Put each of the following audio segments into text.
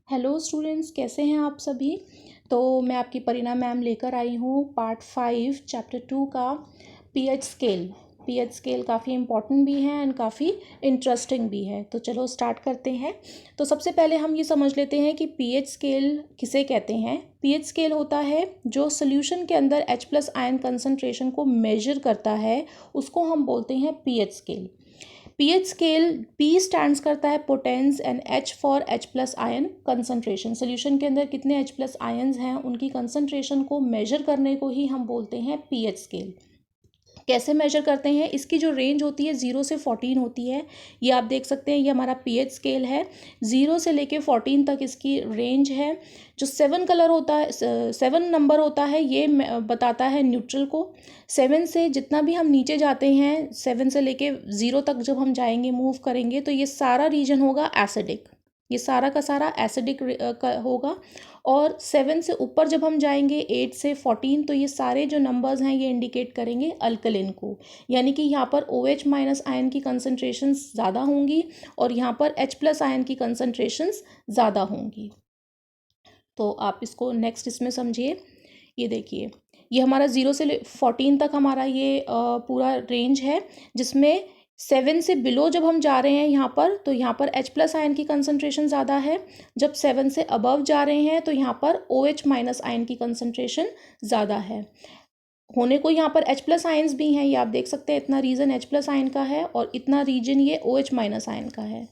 Hello students, कैसे हैं आप सभी। तो मैं आपकी परिणा मैम लेकर आई हूँ पार्ट 5 चैप्टर 2 का पीएच स्केल। पीएच स्केल काफ़ी इम्पॉर्टेंट भी है एंड काफ़ी इंटरेस्टिंग भी है। तो चलो स्टार्ट करते हैं। तो सबसे पहले हम ये समझ लेते हैं कि पीएच स्केल किसे कहते हैं। पीएच स्केल होता है जो सोल्यूशन के अंदर H+ आयन कंसंट्रेशन को मेजर करता है, उसको हम बोलते हैं pH scale. PH scale P stands करता है potence and H for H+ ion concentration. Solution के अंदर कितने H+ आयन्स हैं उनकी कंसंट्रेशन को मेजर करने को ही हम बोलते हैं पीएच स्केल। कैसे मेजर करते हैं, इसकी जो रेंज होती है 0 से 14 होती है। ये आप देख सकते हैं, ये हमारा पीएच स्केल है। 0 से लेके 14 तक इसकी रेंज है। जो 7 कलर होता है, 7 नंबर होता है, ये बताता है न्यूट्रल को। 7 से जितना भी हम नीचे जाते हैं, 7 से लेके 0 तक जब हम जाएंगे, मूव करेंगे, तो ये सारा रीजन होगा एसिडिक। ये सारा का सारा एसिडिक होगा। और 7 से ऊपर जब हम जाएंगे 8 से 14, तो ये सारे जो नंबर्स हैं ये इंडिकेट करेंगे अल्कलिन को। यानी कि यहाँ पर OH- आयन की कंसंट्रेशन ज़्यादा होंगी और यहाँ पर H+ आयन की कंसंट्रेशन ज़्यादा होंगी। तो आप इसको नेक्स्ट इसमें समझिए। ये देखिए, ये हमारा 0 से 14 तक हमारा ये पूरा रेंज है, जिसमें 7 से बिलो जब हम जा रहे हैं यहाँ पर, तो यहाँ पर H+ आयन की कंसंट्रेशन ज़्यादा है। जब 7 से अबव जा रहे हैं तो यहाँ पर OH- आयन की कंसंट्रेशन ज़्यादा है। होने को यहाँ पर H+ आयन्स भी हैं, ये आप देख सकते हैं। इतना रीजन H+ आयन का है और इतना रीजन ये OH- आयन का है।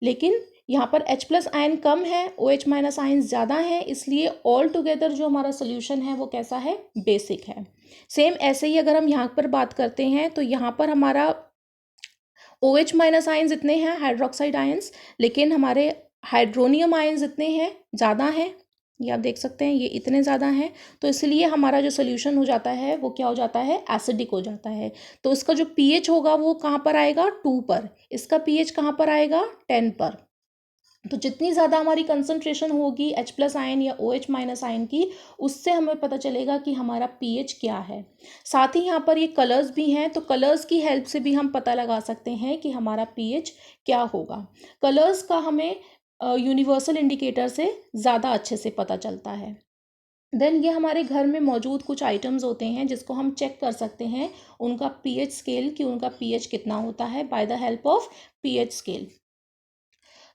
लेकिन यहाँ पर H+ आयन कम है, OH- आयन ज़्यादा है, इसलिए ऑल टुगेदर जो हमारा सोल्यूशन है वो कैसा है, बेसिक है। सेम ऐसे ही अगर हम यहाँ पर बात करते हैं तो यहाँ पर हमारा OH- आयन्स इतने हैं, हाइड्रोक्साइड आयन्स, लेकिन हमारे हाइड्रोनियम आयन्स इतने हैं, ज़्यादा हैं। ये आप देख सकते हैं, ये इतने ज़्यादा हैं। तो इसलिए हमारा जो सोल्यूशन हो जाता है वो क्या हो जाता है, एसिडिक हो जाता है। तो इसका जो पीएच होगा वो कहाँ पर आएगा, 2 पर। इसका पीएच कहाँ पर आएगा, 10 पर। तो जितनी ज़्यादा हमारी कंसंट्रेशन होगी H+ आयन या OH- आयन की, उससे हमें पता चलेगा कि हमारा पीएच क्या है। साथ ही यहाँ पर ये कलर्स भी हैं, तो कलर्स की हेल्प से भी हम पता लगा सकते हैं कि हमारा पीएच क्या होगा। कलर्स का हमें यूनिवर्सल इंडिकेटर से ज़्यादा अच्छे से पता चलता है। देन ये हमारे घर में मौजूद कुछ आइटम्स होते हैं जिसको हम चेक कर सकते हैं उनका पीएच स्केल, कि उनका पीएच कितना होता है, by the help of pH scale.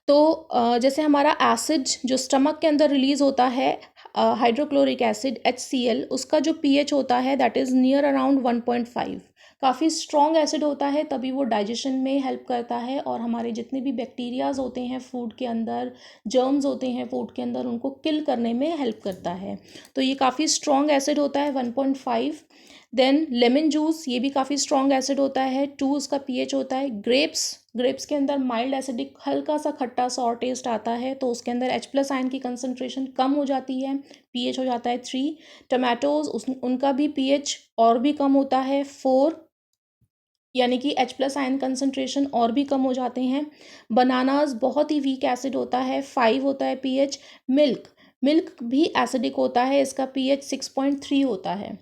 तो जैसे हमारा एसिड जो स्टमक के अंदर रिलीज होता है, हाइड्रोक्लोरिक एसिड HCl, उसका जो पीएच होता है दैट इज़ नियर अराउंड 1.5। काफ़ी स्ट्रॉन्ग एसिड होता है, तभी वो डाइजेशन में हेल्प करता है और हमारे जितने भी बैक्टीरियाज होते हैं फूड के अंदर, जर्म्स होते हैं फूड के अंदर, उनको किल करने में हेल्प करता है। तो ये काफ़ी स्ट्रॉन्ग एसिड होता है, 1.5। देन लेमन जूस, ये भी काफ़ी स्ट्रॉन्ग एसिड होता है, 2 उसका पीएच होता है। ग्रेप्स के अंदर माइल्ड एसिडिक, हल्का सा खट्टा सॉर टेस्ट आता है, तो उसके अंदर H+ आयन की कंसंट्रेशन कम हो जाती है, पीएच हो जाता है 3। टमाटोज, उनका भी पीएच और भी कम होता है, 4, यानी कि H+ आयन कंसंट्रेशन और भी कम हो जाते हैं। बनानास बहुत ही वीक एसिड होता है, 5 होता है पीएच। मिल्क भी एसिडिक होता है, इसका पीएच 6.3 होता है।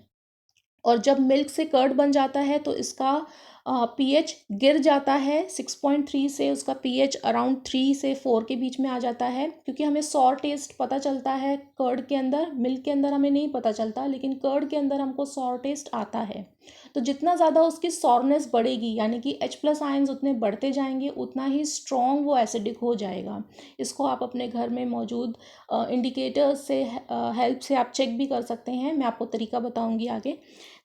और जब मिल्क से कर्ड बन जाता है तो इसका पीएच गिर जाता है 6.3 से, उसका पीएच अराउंड 3 से 4 के बीच में आ जाता है। क्योंकि हमें सॉर टेस्ट पता चलता है कर्ड के अंदर, मिल्क के अंदर हमें नहीं पता चलता, लेकिन कर्ड के अंदर हमको सॉर टेस्ट आता है। तो जितना ज़्यादा उसकी सॉरनेस बढ़ेगी, यानी कि H+ आयन्स उतने बढ़ते जाएंगे, उतना ही स्ट्रॉन्ग वो एसिडिक हो जाएगा। इसको आप अपने घर में मौजूद इंडिकेटर्स से हेल्प से आप चेक भी कर सकते हैं, मैं आपको तरीका बताऊंगी आगे।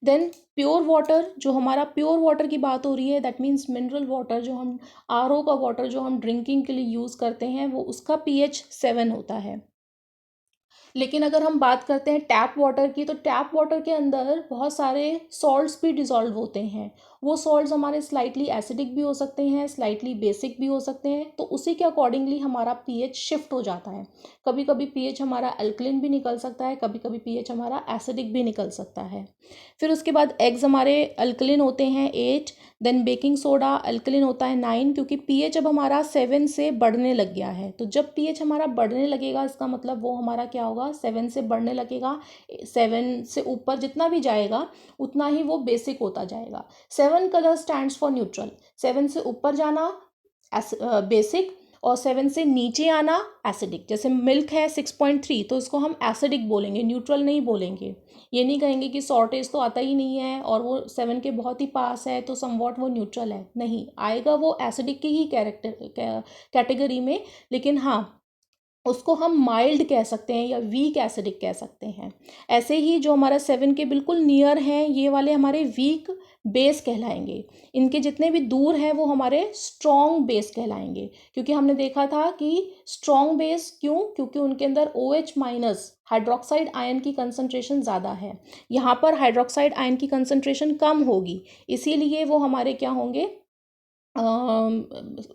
देन प्योर वाटर, जो हमारा प्योर वाटर की बात हो रही है, दैट मीन्स मिनरल वाटर, जो हम RO का वाटर जो हम ड्रिंकिंग के लिए यूज़ करते हैं, वो उसका पीएच 7 होता है। लेकिन अगर हम बात करते हैं टैप वाटर की, तो टैप वाटर के अंदर बहुत सारे सॉल्ट्स भी डिज़ोल्व होते हैं। वो सॉल्ट्स हमारे स्लाइटली एसिडिक भी हो सकते हैं, स्लाइटली बेसिक भी हो सकते हैं, तो उसी के अकॉर्डिंगली हमारा पीएच शिफ्ट हो जाता है। कभी कभी पीएच हमारा अल्कलिन भी निकल सकता है, कभी कभी पीएच हमारा एसिडिक भी निकल सकता है। फिर उसके बाद एग्स हमारे अल्कलिन होते हैं 8, देन बेकिंग सोडा अल्कलिन होता है 9, क्योंकि पीएच अब हमारा 7 से बढ़ने लग गया है। तो जब पीएच हमारा बढ़ने लगेगा, इसका मतलब वो हमारा क्या होगा, 7 से बढ़ने लगेगा। 7 से ऊपर जितना भी जाएगा उतना ही वो बेसिक होता जाएगा। 7 कलर स्टैंड्स फॉर न्यूट्रल, 7 से ऊपर जाना बेसिक, और 7 से नीचे आना एसिडिक। जैसे मिल्क है 6.3 तो इसको हम एसिडिक बोलेंगे, न्यूट्रल नहीं बोलेंगे। ये नहीं कहेंगे कि सॉर्टेज तो आता ही नहीं है और वो 7 के बहुत ही पास है तो समवॉट वो न्यूट्रल है, नहीं आएगा, वो एसिडिक की ही कैटेगरी में। लेकिन हाँ, उसको हम माइल्ड कह सकते हैं या वीक एसिडिक कह सकते हैं। ऐसे ही जो हमारा 7 के बिल्कुल नियर हैं ये वाले हमारे वीक बेस कहलाएंगे। इनके जितने भी दूर हैं वो हमारे स्ट्रॉन्ग बेस कहलाएंगे, क्योंकि हमने देखा था कि स्ट्रॉन्ग बेस क्यों, क्योंकि उनके अंदर OH माइनस हाइड्रोक्साइड आयन की कंसंट्रेशन ज़्यादा है। यहाँ पर हाइड्रोक्साइड आयन की कंसंट्रेशन कम होगी, इसीलिए वो हमारे क्या होंगे,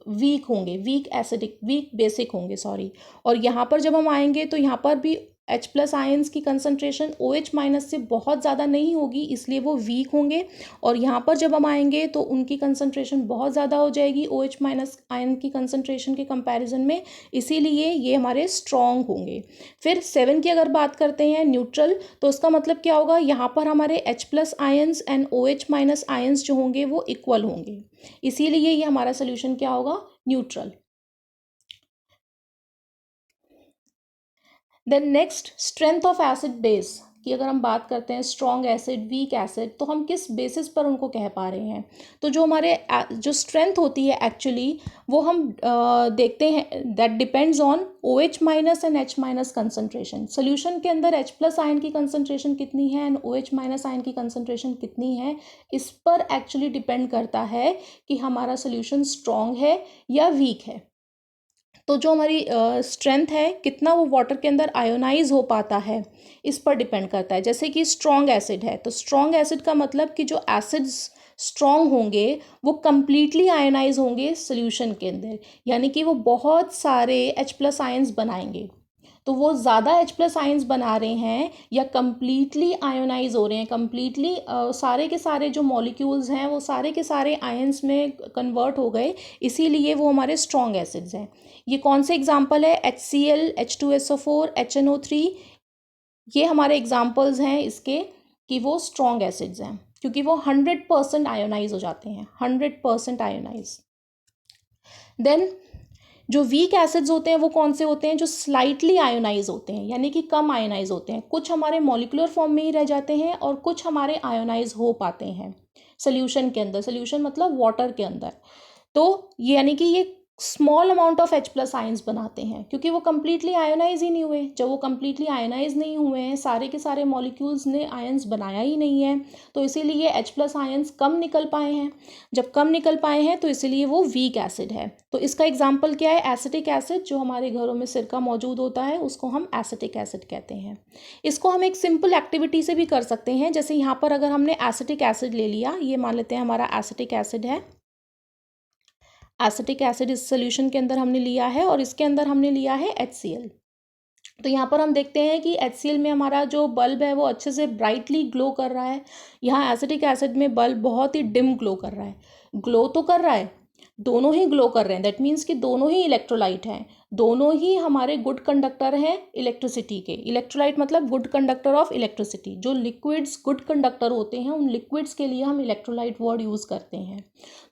वीक होंगे, वीक एसिडिक, वीक बेसिक होंगे, सॉरी। और यहाँ पर जब हम आएंगे तो यहाँ पर भी H+ आयंस की कंसंट्रेशन OH माइनस से बहुत ज़्यादा नहीं होगी, इसलिए वो वीक होंगे। और यहाँ पर जब हम आएंगे तो उनकी कंसंट्रेशन बहुत ज़्यादा हो जाएगी OH माइनस आयन की कंसंट्रेशन के कंपैरिजन में, इसीलिए ये हमारे स्ट्रॉन्ग होंगे। फिर 7 की अगर बात करते हैं न्यूट्रल, तो उसका मतलब क्या होगा, यहाँ पर हमारे H+ ions and OH minus ions जो होंगे वो इक्वल होंगे, इसीलिए ये हमारा सोल्यूशन क्या होगा, neutral. Then next, strength of acid base की अगर हम बात करते हैं, स्ट्रॉन्ग एसिड, वीक एसिड, तो हम किस बेसिस पर उनको कह पा रहे हैं। तो जो हमारे जो स्ट्रेंथ होती है एक्चुअली वो हम देखते हैं, that depends on OH minus and H minus concentration. Solution के अंदर H+ आयन की कंसनट्रेशन कितनी है एंड OH माइनस आयन की कंसनट्रेशन कितनी है, इस पर एक्चुअली डिपेंड करता है कि हमारा सोल्यूशन स्ट्रॉन्ग है या वीक है। तो जो हमारी स्ट्रेंथ है, कितना वो वाटर के अंदर आयोनाइज हो पाता है, इस पर डिपेंड करता है। जैसे कि स्ट्रॉन्ग एसिड है, तो स्ट्रॉन्ग एसिड का मतलब कि जो एसिड्स स्ट्रॉन्ग होंगे वो कंप्लीटली आयोनाइज होंगे सोल्यूशन के अंदर, यानी कि वो बहुत सारे H+ आयंस बनाएंगे। तो वो ज़्यादा H+ आयंस बना रहे हैं या कम्प्लीटली आयोनाइज हो रहे हैं, कम्प्लीटली सारे के सारे जो मॉलिक्यूल्स हैं वो सारे के सारे आयंस में कन्वर्ट हो गए, इसीलिए वो हमारे स्ट्रॉन्ग एसिड्स हैं। ये कौन से एग्जाम्पल है, HCl, H2SO4, HNO3, ये हमारे एग्जाम्पल्स हैं इसके कि वो स्ट्रॉन्ग एसिड्स हैं, क्योंकि वो 100% आयोनाइज हो जाते हैं, 100% आयोनाइज। देन जो वीक एसिड्स होते हैं वो कौन से होते हैं, जो स्लाइटली आयोनाइज होते हैं, यानी कि कम आयोनाइज होते हैं। कुछ हमारे मॉलिक्यूलर फॉर्म में ही रह जाते हैं और कुछ हमारे आयोनाइज हो पाते हैं सोल्यूशन के अंदर, सोल्यूशन मतलब वाटर के अंदर। तो यानी कि ये small amount of H+ ions बनाते हैं, क्योंकि वो कम्प्लीटली आयोनाइज ही नहीं हुए। जब वो कम्प्लीटली आयोनाइज नहीं हुए हैं, सारे के सारे मॉलिक्यूल्स ने आयंस बनाया ही नहीं है, तो इसीलिए H+ आयंस कम निकल पाए हैं। जब कम निकल पाए हैं तो इसीलिए वो वीक एसिड है। तो इसका एग्जाम्पल क्या है, एसिटिक एसिड, जो हमारे घरों में सिरका मौजूद होता है उसको हम एसिटिक एसिड कहते हैं। इसको हम एक सिंपल एक्टिविटी से भी कर सकते हैं। जैसे यहाँ पर अगर हमने एसिटिक एसिड ले लिया, ये मान लेते हैं हमारा एसिटिक एसिड है, एसिटिक एसिड इस सोल्यूशन के अंदर हमने लिया है और इसके अंदर हमने लिया है HCl। तो यहाँ पर हम देखते हैं कि HCl में हमारा जो बल्ब है वो अच्छे से ब्राइटली ग्लो कर रहा है। यहाँ एसिटिक एसिड में बल्ब बहुत ही डिम ग्लो कर रहा है। ग्लो तो कर रहा है, दोनों ही ग्लो कर रहे हैं, दैट मीन्स कि दोनों ही इलेक्ट्रोलाइट हैं, दोनों ही हमारे गुड कंडक्टर हैं इलेक्ट्रिसिटी के। इलेक्ट्रोलाइट मतलब गुड कंडक्टर ऑफ इलेक्ट्रिसिटी। जो लिक्विड्स गुड कंडक्टर होते हैं उन लिक्विड्स के लिए हम इलेक्ट्रोलाइट वर्ड यूज़ करते हैं।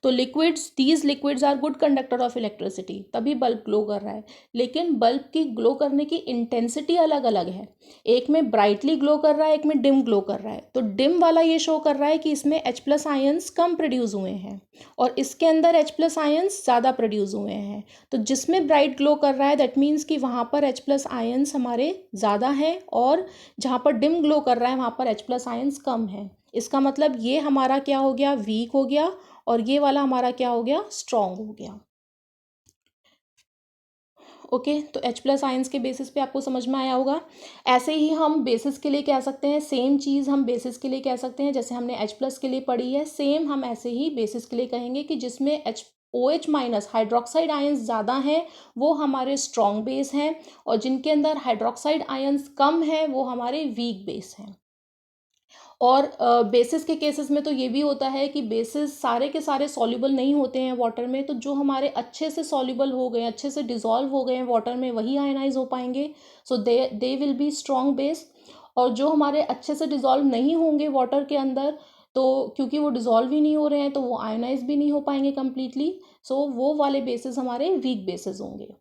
तो liquids, these liquids are good conductor of electricity, तभी बल्ब ग्लो कर रहा है। लेकिन बल्ब की ग्लो करने की इंटेंसिटी अलग अलग है, एक में ब्राइटली ग्लो कर रहा है, एक में डिम ग्लो कर रहा है। तो डिम वाला ये शो कर रहा है कि इसमें H+ आयंस कम प्रोड्यूस हुए हैं और इसके अंदर H+ आयंस ज़्यादा प्रोड्यूस हुए हैं। तो जिसमें ब्राइट ग्लो कर रहा है दैट मीन्स कि वहाँ पर H+ आयंस हमारे ज़्यादा हैं और जहाँ पर डिम ग्लो कर रहा है वहाँ पर H+ आयंस कम है। इसका मतलब ये हमारा क्या हो गया, वीक हो गया, और ये वाला हमारा क्या हो गया, स्ट्रॉन्ग हो गया। ओके, तो H+ आयंस के बेसिस पे आपको समझ में आया होगा। ऐसे ही हम बेसिस के लिए कह सकते हैं, सेम चीज़ हम बेसिस के लिए कह सकते हैं, जैसे हमने H+ के लिए पढ़ी है, सेम हम ऐसे ही बेसिस के लिए कहेंगे कि जिसमें OH माइनस हाइड्रोक्साइड आयंस ज़्यादा हैं वो हमारे स्ट्रॉन्ग बेस हैं, और जिनके अंदर हाइड्रोक्साइड आयंस कम है वो हमारे वीक बेस हैं। और बेसिस के केसेस में तो ये भी होता है कि बेसिस सारे के सारे सॉल्युबल नहीं होते हैं वाटर में, तो जो हमारे अच्छे से सॉल्युबल हो गए, अच्छे से डिज़ोल्व हो गए हैं वाटर में, वही आयनाइज हो पाएंगे, so they will be strong base. और जो हमारे अच्छे से डिज़ोल्व नहीं होंगे वाटर के अंदर, तो क्योंकि वो डिज़ोल्व ही नहीं हो रहे हैं तो वो आयोनाइज भी नहीं हो पाएंगे कम्प्लीटली, सो वो वाले बेसिस हमारे वीक बेसिस होंगे।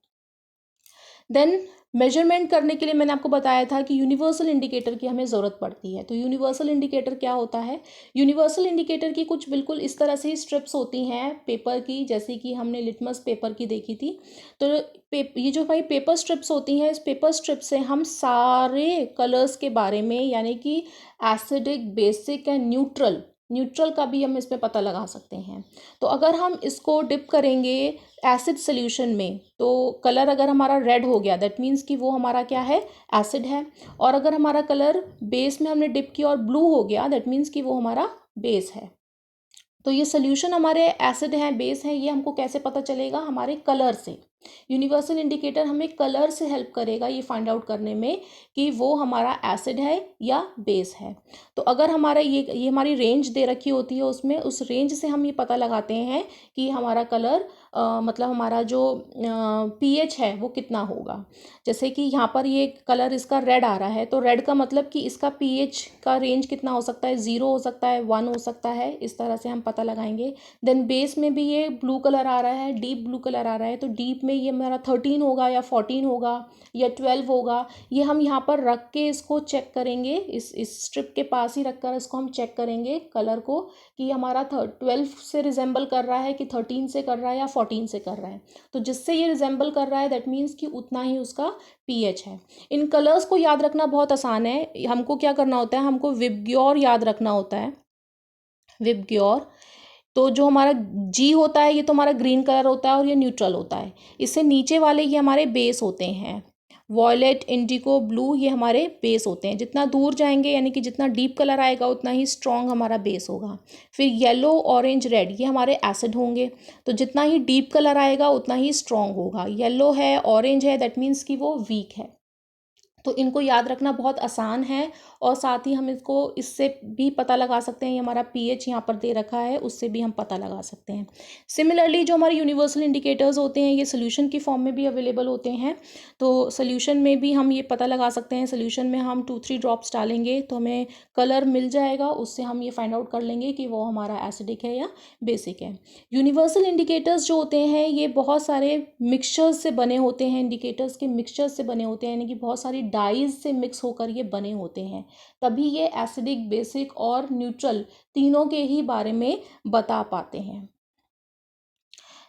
देन मेजरमेंट करने के लिए मैंने आपको बताया था कि यूनिवर्सल इंडिकेटर की हमें ज़रूरत पड़ती है। तो यूनिवर्सल इंडिकेटर क्या होता है? यूनिवर्सल इंडिकेटर की कुछ बिल्कुल इस तरह से स्ट्रिप्स होती हैं पेपर की, जैसे कि हमने लिटमस पेपर की देखी थी। तो ये जो भाई पेपर स्ट्रिप्स होती हैं, इस पेपर स्ट्रिप से हम सारे कलर्स के बारे में, यानी कि acidic, basic and neutral, neutral का भी हम इसमें पता लगा सकते हैं। तो अगर हम इसको डिप करेंगे एसिड सोल्यूशन में, तो कलर अगर हमारा रेड हो गया दैट मीन्स कि वो हमारा क्या है? एसिड है। और अगर हमारा कलर बेस में हमने डिप किया और ब्लू हो गया दैट मीन्स कि वो हमारा बेस है। तो ये सोल्यूशन हमारे एसिड है, बेस है, ये हमको कैसे पता चलेगा? हमारे कलर से। यूनिवर्सल इंडिकेटर हमें कलर से हेल्प करेगा ये फाइंड आउट करने में कि वो हमारा एसिड है या बेस है। तो अगर हमारा ये हमारी रेंज दे रखी होती है, उसमें उस रेंज से हम ये पता लगाते हैं कि हमारा कलर मतलब हमारा जो पीएच है वो कितना होगा। जैसे कि यहाँ पर ये कलर इसका रेड आ रहा है, तो रेड का मतलब कि इसका पीएच का रेंज कितना हो सकता है? 0 हो सकता है, 1 हो सकता है, इस तरह से हम पता लगाएंगे। देन बेस में भी ये ब्लू कलर आ रहा है, डीप ब्लू कलर आ रहा है, तो डीप में ये हमारा 13 होगा या 14 होगा या 12 होगा। ये हम यहाँ पर रख के इसको चेक करेंगे, इस स्ट्रिप के पास ही रखकर इसको हम चेक करेंगे कलर को कि हमारा 12 से रिजेंबल कर रहा है कि 13 से कर रहा है या 14 से कर रहा है। तो जिससे ये रिजेंबल कर रहा है दैट मीन्स कि उतना ही उसका पीएच है। इन कलर्स को याद रखना बहुत आसान है। हमको क्या करना होता है? हमको विबग्योर याद रखना होता है, विबग्योर। तो जो हमारा जी होता है ये तो हमारा ग्रीन कलर होता है और ये न्यूट्रल होता है। इससे नीचे वाले ये हमारे बेस होते हैं, वॉयलेट, इंडिगो, ब्लू, ये हमारे बेस होते हैं। जितना दूर जाएंगे यानी कि जितना डीप कलर आएगा उतना ही स्ट्रॉन्ग हमारा बेस होगा। फिर येलो, ऑरेंज, रेड, ये हमारे एसिड होंगे। तो जितना ही डीप कलर आएगा उतना ही स्ट्रॉन्ग होगा। येलो है, ऑरेंज है, दैट मीन्स कि वो वीक है। तो इनको याद रखना बहुत आसान है और साथ ही हम इसको इससे भी पता लगा सकते हैं, ये हमारा पीएच यहाँ पर दे रखा है, उससे भी हम पता लगा सकते हैं। सिमिलरली जो हमारे यूनिवर्सल इंडिकेटर्स होते हैं ये सोल्यूशन की फॉर्म में भी अवेलेबल होते हैं। तो सोल्यूशन में भी हम ये पता लगा सकते हैं। सोल्यूशन में हम 2-3 ड्रॉप्स डालेंगे तो हमें कलर मिल जाएगा, उससे हम ये फाइंड आउट कर लेंगे कि वो हमारा एसिडिक है या बेसिक है। यूनिवर्सल इंडिकेटर्स जो होते हैं ये बहुत सारे मिक्सचर्स से बने होते हैं, इंडिकेटर्स के मिक्सचर्स से बने होते हैं, यानी कि बहुत सारी डाइज से मिक्स होकर ये बने होते हैं, तभी ये एसिडिक, बेसिक और न्यूट्रल तीनों के ही बारे में बता पाते हैं।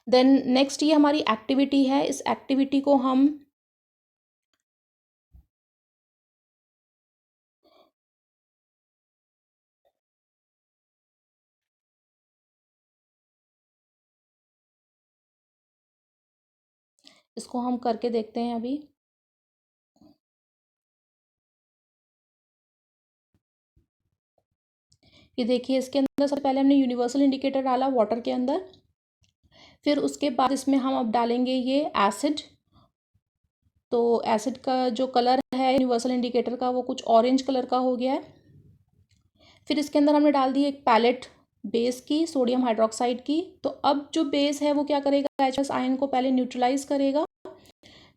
देन नेक्स्ट ये हमारी एक्टिविटी है। इस एक्टिविटी को हम करके देखते हैं अभी। ये देखिए इसके अंदर सबसे पहले हमने यूनिवर्सल इंडिकेटर डाला वाटर के अंदर, फिर उसके बाद इसमें हम अब डालेंगे ये एसिड। तो एसिड का जो कलर है यूनिवर्सल इंडिकेटर का वो कुछ ऑरेंज कलर का हो गया है। फिर इसके अंदर हमने डाल दी एक पैलेट बेस की, सोडियम हाइड्रोक्साइड की। तो अब जो बेस है वो क्या करेगा? एच आयन को पहले न्यूट्रलाइज करेगा,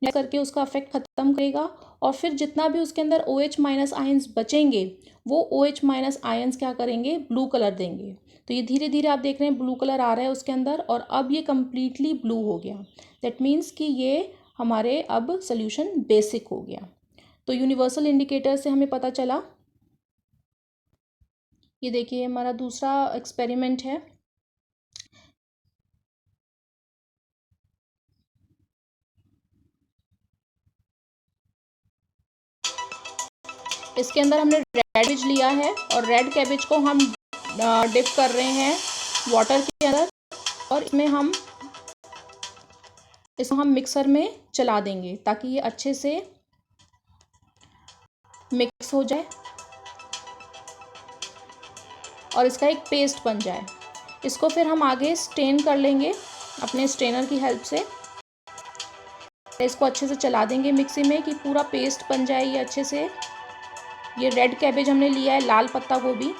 करके उसका इफेक्ट खत्म करेगा और फिर जितना भी उसके अंदर OH माइनस आयंस बचेंगे वो OH माइनस आयंस क्या करेंगे? ब्लू कलर देंगे। तो ये धीरे धीरे आप देख रहे हैं ब्लू कलर आ रहा है उसके अंदर और अब ये कम्प्लीटली ब्लू हो गया। दैट मीन्स कि ये हमारे अब सोल्यूशन बेसिक हो गया। तो यूनिवर्सल इंडिकेटर से हमें पता चला। ये देखिए हमारा दूसरा एक्सपेरिमेंट है। इसके अंदर हमने रेड कैबेज लिया है और रेड कैबेज को हम डिप कर रहे हैं वाटर के अंदर और इसको हम मिक्सर में चला देंगे ताकि ये अच्छे से मिक्स हो जाए और इसका एक पेस्ट बन जाए। इसको फिर हम आगे स्ट्रेन कर लेंगे अपने स्ट्रेनर की हेल्प से। इसको अच्छे से चला देंगे मिक्सी में कि पूरा पेस्ट बन जाए ये अच्छे से। ये रेड कैबेज हमने लिया है, लाल पत्ता गोभी,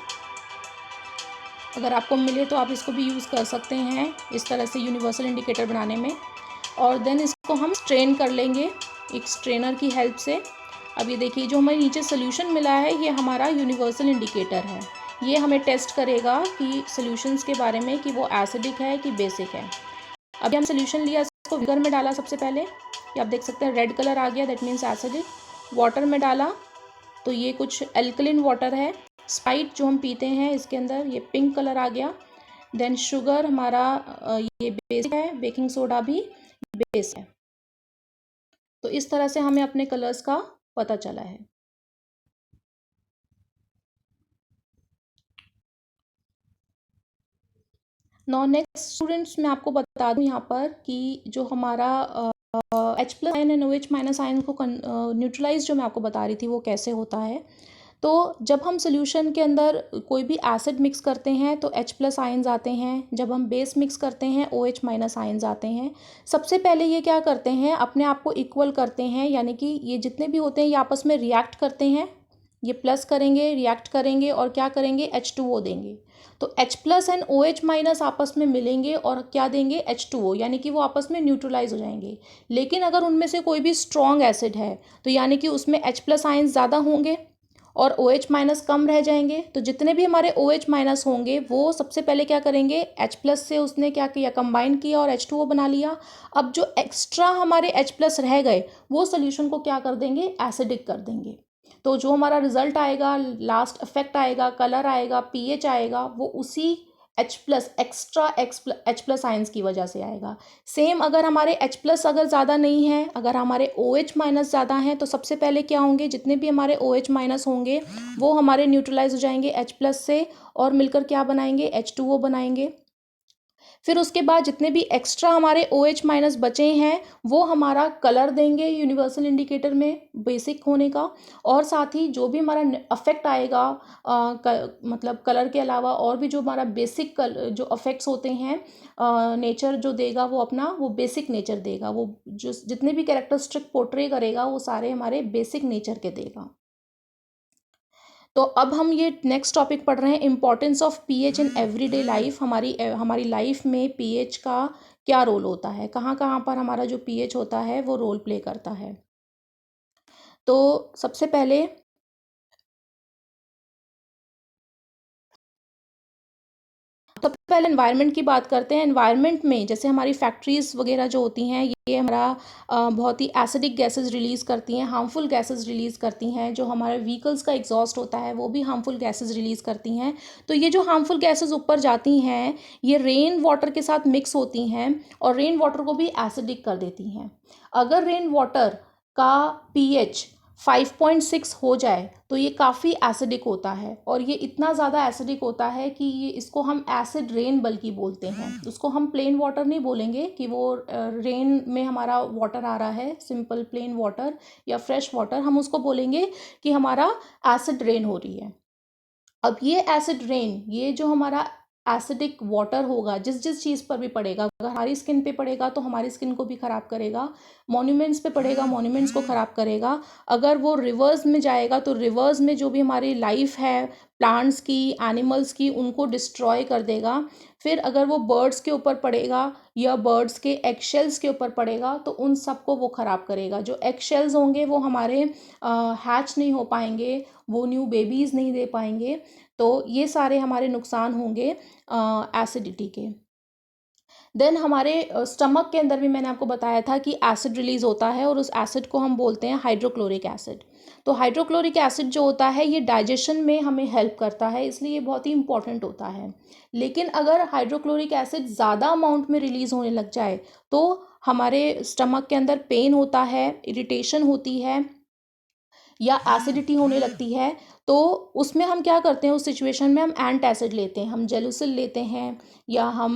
अगर आपको मिले तो आप इसको भी यूज़ कर सकते हैं इस तरह से यूनिवर्सल इंडिकेटर बनाने में। और देन इसको हम स्ट्रेन कर लेंगे एक स्ट्रेनर की हेल्प से। अब ये देखिए जो हमें नीचे सोल्यूशन मिला है ये हमारा यूनिवर्सल इंडिकेटर है। ये हमें टेस्ट करेगा कि सॉल्यूशंस के बारे में कि वो एसिडिक है कि बेसिक है। अभी हम सॉल्यूशन लिया, इसको विनेगर में डाला सबसे पहले, ये आप देख सकते हैं रेड कलर आ गया, दैट मीन्स एसिडिक। वाटर में डाला तो ये कुछ एल्कलिन वाटर है। स्प्राइट जो हम पीते हैं इसके अंदर ये पिंक कलर आ गया। देन शुगर हमारा ये बेसिक है, बेकिंग सोडा भी बेस है। तो इस तरह से हमें अपने कलर्स का पता चला है। नॉन नेक्स्ट स्टूडेंट्स, मैं आपको बता दूं यहाँ पर कि जो हमारा H+ ion and OH- ion को न्यूट्रलाइज जो मैं आपको बता रही थी वो कैसे होता है। तो जब हम सोल्यूशन के अंदर कोई भी एसिड मिक्स करते हैं तो H+ आयन्स आते हैं, जब हम बेस मिक्स करते हैं OH- आयन्स आते हैं। सबसे पहले ये क्या करते हैं, अपने आप को इक्वल करते हैं, यानी कि ये जितने भी होते हैं ये आपस में रिएक्ट करते हैं। ये प्लस करेंगे, रिएक्ट करेंगे और क्या करेंगे, H2O देंगे। तो H+ एंड OH- आपस में मिलेंगे और क्या देंगे, H2O, यानी कि वो आपस में न्यूट्रलाइज हो जाएंगे। लेकिन अगर उनमें से कोई भी स्ट्रॉन्ग एसिड है तो यानी कि उसमें H+ आयन्स ज़्यादा होंगे और OH- कम रह जाएंगे। तो जितने भी हमारे OH- होंगे वो सबसे पहले क्या करेंगे, H+ से उसने क्या किया, कंबाइन किया और H2O बना लिया। अब जो एक्स्ट्रा हमारे H+ रह गए वो सोल्यूशन को क्या कर देंगे, एसिडिक कर देंगे। तो जो हमारा रिजल्ट आएगा, लास्ट इफेक्ट आएगा, कलर आएगा, pH आएगा, वो उसी H+ एक्स्ट्रा H+ आयंस की वजह से आएगा। सेम अगर हमारे H+ अगर ज़्यादा नहीं है, अगर हमारे OH- ज़्यादा हैं तो सबसे पहले क्या होंगे, जितने भी हमारे OH- होंगे वो हमारे न्यूट्रलाइज हो जाएंगे H+ से और मिलकर क्या बनाएंगे, H2O बनाएंगे। फिर उसके बाद जितने भी एक्स्ट्रा हमारे OH- बचे हैं वो हमारा कलर देंगे यूनिवर्सल इंडिकेटर में बेसिक होने का, और साथ ही जो भी हमारा अफेक्ट आएगा मतलब कलर के अलावा और भी जो हमारा बेसिक जो अफेक्ट्स होते हैं, नेचर जो देगा वो अपना वो बेसिक नेचर देगा। वो जो जितने भी कैरेक्टरिस्टिक पोर्ट्रे करेगा वो सारे हमारे बेसिक नेचर के देगा। तो अब हम ये नेक्स्ट टॉपिक पढ़ रहे हैं, importance of pH in everyday life. हमारी लाइफ में पीएच का क्या रोल होता है, कहाँ कहाँ पर हमारा जो पीएच होता है वो रोल प्ले करता है। तो सबसे पहले एनवायरनमेंट की बात करते हैं। एनवायरनमेंट में जैसे हमारी फैक्ट्रीज वगैरह जो होती हैं ये हमारा बहुत ही एसिडिक गैसेस रिलीज़ करती हैं, हार्मफुल गैसेस रिलीज़ करती हैं। जो हमारे व्हीकल्स का एग्जॉस्ट होता है वो भी हार्मफुल गैसेस रिलीज़ करती हैं। तो ये जो हार्मफुल गैसेस ऊपर जाती हैं ये रेन वाटर के साथ मिक्स होती हैं और रेन वाटर को भी एसिडिक कर देती हैं। अगर रेन वाटर का pH 5.6 हो जाए तो ये काफ़ी एसिडिक होता है, और ये इतना ज़्यादा एसिडिक होता है कि ये इसको हम एसिड रेन बल्कि बोलते हैं। उसको हम प्लेन वाटर नहीं बोलेंगे कि वो रेन में हमारा वाटर आ रहा है, सिंपल प्लेन वाटर या फ्रेश वाटर, हम उसको बोलेंगे कि हमारा एसिड रेन हो रही है। अब ये एसिड रेन, ये जो हमारा एसिडिक वाटर होगा जिस जिस चीज़ पर भी पड़ेगा, अगर हमारी स्किन पे पड़ेगा तो हमारी स्किन को भी ख़राब करेगा, मॉन्यूमेंट्स पे पड़ेगा मॉन्यूमेंट्स को ख़राब करेगा, अगर वो रिवर्स में जाएगा तो रिवर्स में जो भी हमारी लाइफ है, प्लांट्स की, एनिमल्स की, उनको डिस्ट्रॉय कर देगा। फिर अगर वो बर्ड्स के ऊपर पड़ेगा या बर्ड्स के एग शेल्स के ऊपर पड़ेगा तो उन सबको वो ख़राब करेगा। जो एग शेल्स होंगे वो हमारे हैच नहीं हो पाएंगे, वो न्यू बेबीज़ नहीं दे पाएंगे। तो ये सारे हमारे नुकसान होंगे एसिडिटी के। देन हमारे स्टमक के अंदर भी मैंने आपको बताया था कि एसिड रिलीज़ होता है और उस एसिड को हम बोलते हैं हाइड्रोक्लोरिक एसिड। तो हाइड्रोक्लोरिक एसिड जो होता है ये डाइजेशन में हमें हेल्प करता है, इसलिए ये बहुत ही इंपॉर्टेंट होता है। लेकिन अगर हाइड्रोक्लोरिक एसिड ज़्यादा अमाउंट में रिलीज़ होने लग जाए तो हमारे स्टमक के अंदर पेन होता है, इरिटेशन होती है या एसिडिटी होने लगती है। तो उसमें हम क्या करते हैं, उस सिचुएशन में हम एंटासिड लेते हैं, हम जेलुसिल लेते हैं या हम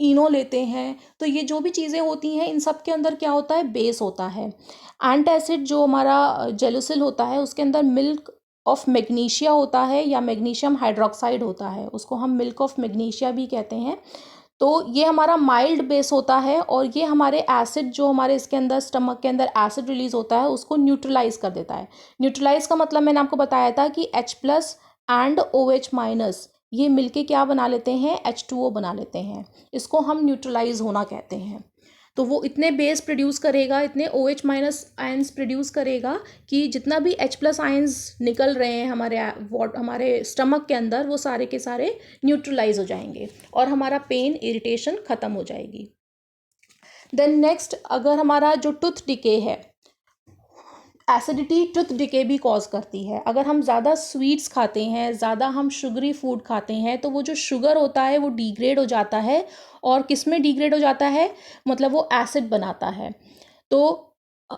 इनो लेते हैं। तो ये जो भी चीज़ें होती हैं इन सब के अंदर क्या होता है, बेस होता है। एंटासिड जो हमारा जेलुसिल होता है उसके अंदर मिल्क ऑफ मैग्नीशिया होता है या मैग्नीशियम हाइड्रोक्साइड होता है, उसको हम मिल्क ऑफ मैग्नीशिया भी कहते हैं। तो ये हमारा माइल्ड बेस होता है और ये हमारे एसिड जो हमारे इसके अंदर स्टमक के अंदर एसिड रिलीज होता है उसको न्यूट्रलाइज कर देता है। न्यूट्रलाइज का मतलब मैंने आपको बताया था कि H+ एंड OH- ये मिलके क्या बना लेते हैं, H2O बना लेते हैं। इसको हम न्यूट्रलाइज होना कहते हैं। तो वो इतने बेस प्रोड्यूस करेगा, इतने OH माइनस आयंस प्रोड्यूस करेगा कि जितना भी H प्लस आयंस निकल रहे हैं हमारे स्टमक के अंदर, वो सारे के सारे न्यूट्रलाइज हो जाएंगे और हमारा पेन, इरिटेशन ख़त्म हो जाएगी। देन नेक्स्ट, अगर हमारा जो टूथ डिके है, एसिडिटी टूथ डिके भी कॉज करती है। अगर हम ज़्यादा स्वीट्स खाते हैं, ज़्यादा हम शुगरी फूड खाते हैं, तो वो जो शुगर होता है वो डिग्रेड हो जाता है। और किस में डिग्रेड हो जाता है, मतलब वो एसिड बनाता है। तो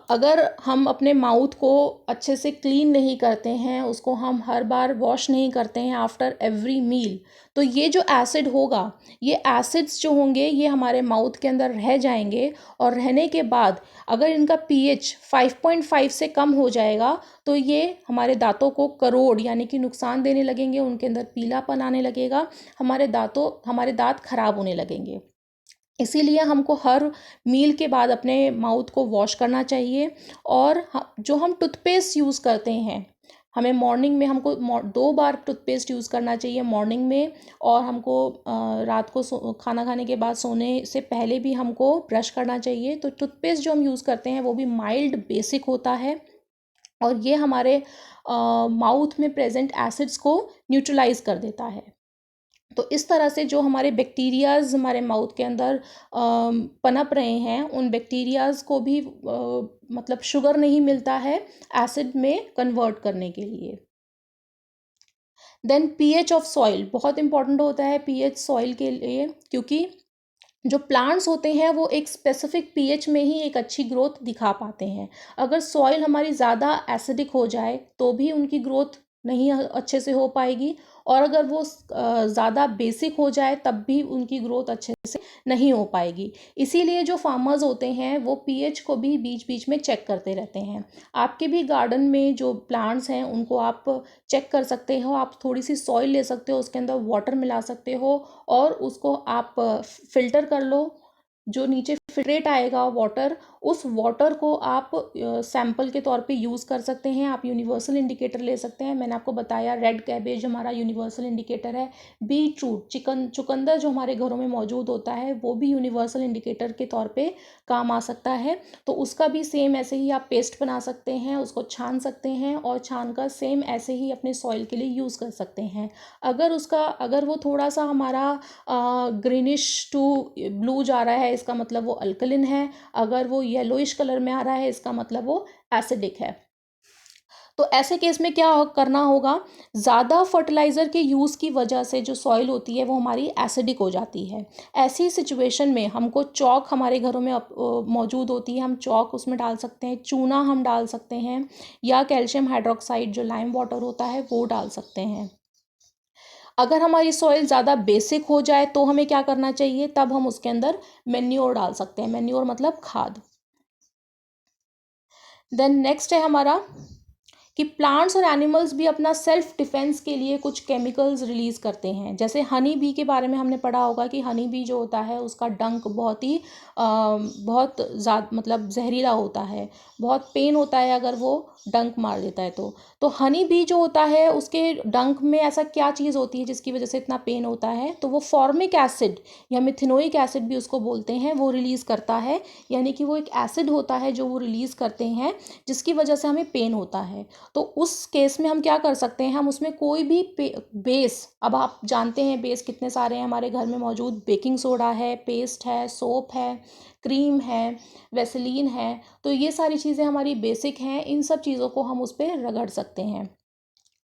अगर हम अपने माउथ को अच्छे से क्लीन नहीं करते हैं, उसको हम हर बार वॉश नहीं करते हैं आफ्टर एवरी मील, तो ये जो एसिड होगा, ये एसिड्स जो होंगे ये हमारे माउथ के अंदर रह जाएंगे। और रहने के बाद अगर इनका pH 5.5 से कम हो जाएगा तो ये हमारे दांतों को करोड़ यानी कि नुकसान देने लगेंगे, उनके अंदर पीलापन आने लगेगा, हमारे दांत खराब होने लगेंगे। इसीलिए हमको हर मील के बाद अपने माउथ को वॉश करना चाहिए। और जो हम टूथपेस्ट यूज़ करते हैं, हमें मॉर्निंग में 2 बार टूथपेस्ट यूज़ करना चाहिए मॉर्निंग में, और हमको रात को खाना खाने के बाद सोने से पहले भी हमको ब्रश करना चाहिए। तो टूथपेस्ट जो हम यूज़ करते हैं वो भी माइल्ड बेसिक होता है और ये हमारे माउथ में प्रेजेंट एसिड्स को न्यूट्रलाइज कर देता है। तो इस तरह से जो हमारे बैक्टीरियाज़ हमारे माउथ के अंदर पनप रहे हैं, उन बैक्टीरियाज़ को भी मतलब शुगर नहीं मिलता है एसिड में कन्वर्ट करने के लिए। देन pH ऑफ सॉइल बहुत इंपॉर्टेंट होता है pH सॉइल के लिए, क्योंकि जो प्लांट्स होते हैं वो एक स्पेसिफिक pH में ही एक अच्छी ग्रोथ दिखा पाते हैं। अगर सॉइल हमारी ज़्यादा एसिडिक हो जाए तो भी उनकी ग्रोथ नहीं अच्छे से हो पाएगी, और अगर वो ज़्यादा बेसिक हो जाए तब भी उनकी ग्रोथ अच्छे से नहीं हो पाएगी। इसीलिए जो फार्मर्स होते हैं वो pH को भी बीच बीच में चेक करते रहते हैं। आपके भी गार्डन में जो प्लांट्स हैं उनको आप चेक कर सकते हो, आप थोड़ी सी सॉइल ले सकते हो, उसके अंदर वाटर मिला सकते हो और उसको आप फिल्टर कर लो। जो नीचे फिल्ट्रेट आएगा वाटर, उस वाटर को आप सैंपल के तौर पे यूज़ कर सकते हैं। आप यूनिवर्सल इंडिकेटर ले सकते हैं, मैंने आपको बताया रेड कैबेज हमारा यूनिवर्सल इंडिकेटर है। बीटरूट, चुकंदर जो हमारे घरों में मौजूद होता है वो भी यूनिवर्सल इंडिकेटर के तौर पे काम आ सकता है। तो उसका भी सेम ऐसे ही आप पेस्ट बना सकते हैं, उसको छान सकते हैं और छान कर सेम ऐसे ही अपने सॉइल के लिए यूज़ कर सकते हैं। अगर वो थोड़ा सा हमारा ग्रीनिश टू ब्लू जा रहा है, इसका मतलब वो अल्कलिन है। अगर वो येलोइश कलर में आ रहा है, इसका मतलब वो एसिडिक है। तो ऐसे केस में क्या करना होगा, ज़्यादा फर्टिलाइज़र के यूज़ की वजह से जो सॉइल होती है वो हमारी एसिडिक हो जाती है। ऐसी सिचुएशन में हमको चॉक हमारे घरों में मौजूद होती है, हम चॉक उसमें डाल सकते हैं, चूना हम डाल सकते हैं, या कैल्शियम हाइड्रोक्साइड जो लाइम वाटर होता है वो डाल सकते हैं। अगर हमारी सॉइल ज़्यादा बेसिक हो जाए तो हमें क्या करना चाहिए, तब हम उसके अंदर मैन्योर डाल सकते हैं। मैन्योर मतलब खाद। देन नेक्स्ट है हमारा कि प्लांट्स और एनिमल्स भी अपना सेल्फ डिफेंस के लिए कुछ केमिकल्स रिलीज़ करते हैं। जैसे हनी बी के बारे में हमने पढ़ा होगा कि हनी बी जो होता है उसका डंक बहुत ज़्यादा मतलब जहरीला होता है, बहुत पेन होता है अगर वो डंक मार देता है तो हनी बी जो होता है उसके डंक में ऐसा क्या चीज़ होती है जिसकी वजह से इतना पेन होता है, तो वो फॉर्मिक एसिड या मिथेनोइक एसिड भी उसको बोलते हैं, वो रिलीज़ करता है। यानी कि वो एक एसिड होता है जो वो रिलीज़ करते हैं जिसकी वजह से हमें पेन होता है। तो उस केस में हम क्या कर सकते हैं, हम उसमें कोई भी बेस, अब आप जानते हैं बेस कितने सारे हैं हमारे घर में मौजूद, बेकिंग सोडा है, पेस्ट है, सोप है, क्रीम है, वेसलीन है, तो ये सारी चीज़ें हमारी बेसिक हैं। इन सब चीज़ों को हम उस पर रगड़ सकते हैं।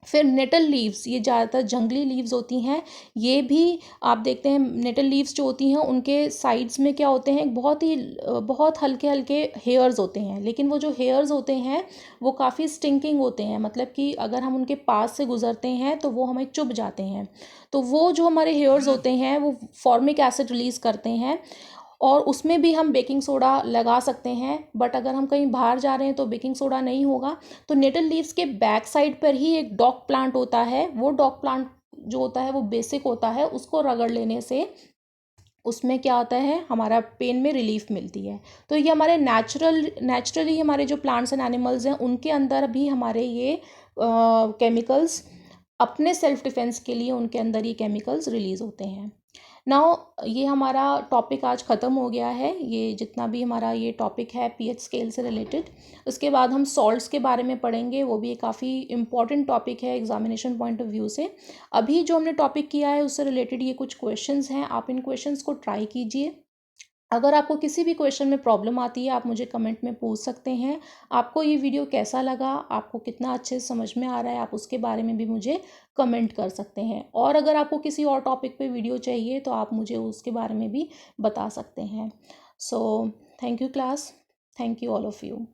फिर नेटल लीव्स, ये ज़्यादातर जंगली लीव्स होती हैं, ये भी आप देखते हैं नेटल लीव्स जो होती हैं उनके साइड्स में क्या होते हैं, बहुत हल्के हल्के हेयर्स होते हैं, लेकिन वो जो हेयर्स होते हैं वो काफ़ी स्टिंकिंग होते हैं, मतलब कि अगर हम उनके पास से गुजरते हैं तो वो हमें चुभ जाते हैं। तो वो जो हमारे हेयर्स होते हैं वो फॉर्मिक एसिड रिलीज़ करते हैं, और उसमें भी हम बेकिंग सोडा लगा सकते हैं। बट अगर हम कहीं बाहर जा रहे हैं तो बेकिंग सोडा नहीं होगा। तो नेटल लीव्स के बैक साइड पर ही एक डॉग प्लांट होता है, वो डॉग प्लांट जो होता है वो बेसिक होता है, उसको रगड़ लेने से उसमें क्या होता है, हमारा पेन में रिलीफ मिलती है। तो ये हमारे नेचुरली हमारे जो प्लांट्स एंड एनिमल्स हैं उनके अंदर भी हमारे ये केमिकल्स अपने सेल्फ डिफेंस के लिए उनके अंदर ये केमिकल्स रिलीज़ होते हैं। नाउ ये हमारा टॉपिक आज ख़त्म हो गया है, ये जितना भी हमारा ये टॉपिक है पीएच स्केल से रिलेटेड। उसके बाद हम सॉल्ट्स के बारे में पढ़ेंगे, वो भी काफ़ी इंपॉर्टेंट टॉपिक है एग्जामिनेशन पॉइंट ऑफ व्यू से। अभी जो हमने टॉपिक किया है उससे रिलेटेड ये कुछ क्वेश्चंस हैं, आप इन क्वेश्चंस को ट्राई कीजिए। अगर आपको किसी भी क्वेश्चन में प्रॉब्लम आती है आप मुझे कमेंट में पूछ सकते हैं। आपको ये वीडियो कैसा लगा, आपको कितना अच्छे से समझ में आ रहा है, आप उसके बारे में भी मुझे कमेंट कर सकते हैं। और अगर आपको किसी और टॉपिक पे वीडियो चाहिए तो आप मुझे उसके बारे में भी बता सकते हैं। So thank you class, thank you all of you.